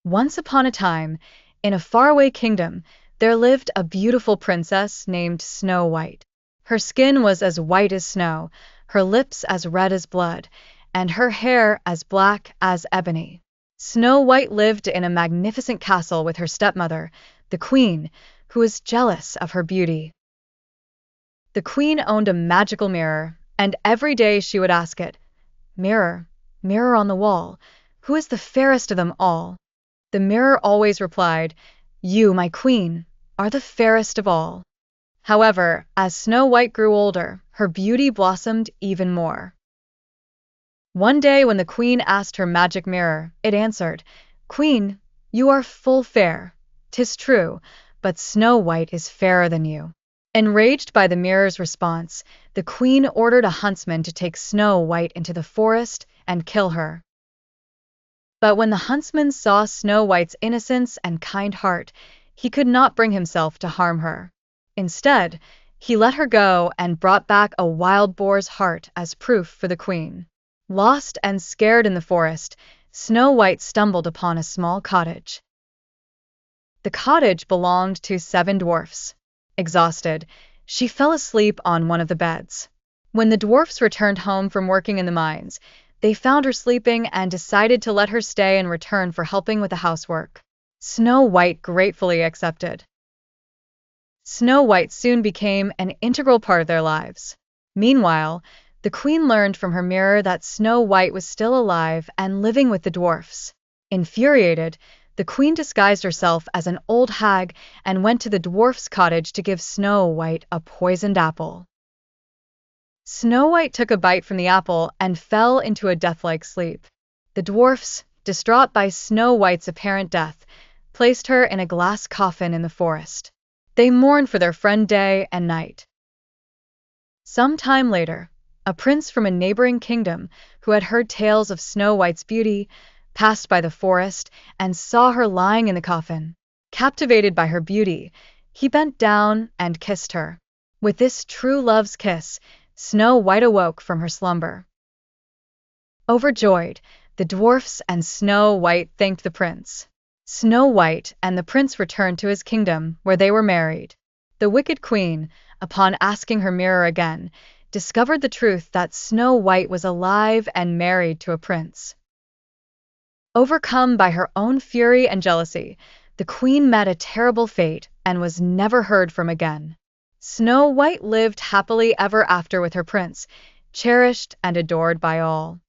Once upon a time, in a faraway kingdom, there lived a beautiful princess named Snow White. Her skin was as white as snow, her lips as red as blood, and her hair as black as ebony. Snow White lived in a magnificent castle with her stepmother, the queen, who was jealous of her beauty. The queen owned a magical mirror, and every day she would ask it, "Mirror, mirror on the wall, who is the fairest of them all?" The mirror always replied, "You, my queen, are the fairest of all." However, as Snow White grew older, her beauty blossomed even more. One day when the queen asked her magic mirror, it answered, "Queen, you are full fair. 'Tis true, but Snow White is fairer than you." Enraged by the mirror's response, the queen ordered a huntsman to take Snow White into the forest and kill her. But when the huntsman saw Snow White's innocence and kind heart, he could not bring himself to harm her. Instead, he let her go and brought back a wild boar's heart as proof for the queen. Lost and scared in the forest, Snow White stumbled upon a small cottage. The cottage belonged to 7 dwarfs. Exhausted, she fell asleep on one of the beds. When the dwarfs returned home from working in the mines, they found her sleeping and decided to let her stay in return for helping with the housework. Snow White gratefully accepted. Snow White soon became an integral part of their lives. Meanwhile, the queen learned from her mirror that Snow White was still alive and living with the dwarfs. Infuriated, the queen disguised herself as an old hag and went to the dwarf's cottage to give Snow White a poisoned apple. Snow White took a bite from the apple and fell into a death-like sleep. The dwarfs, distraught by Snow White's apparent death, placed her in a glass coffin in the forest. They mourned for their friend day and night. Some time later, a prince from a neighboring kingdom, who had heard tales of Snow White's beauty, passed by the forest and saw her lying in the coffin. Captivated by her beauty, he bent down and kissed her. With this true love's kiss, Snow White awoke from her slumber. Overjoyed, the dwarfs and Snow White thanked the prince. Snow White and the prince returned to his kingdom, where they were married. The wicked queen, upon asking her mirror again, discovered the truth that Snow White was alive and married to a prince. Overcome by her own fury and jealousy, the queen met a terrible fate and was never heard from again. Snow White lived happily ever after with her prince, cherished and adored by all.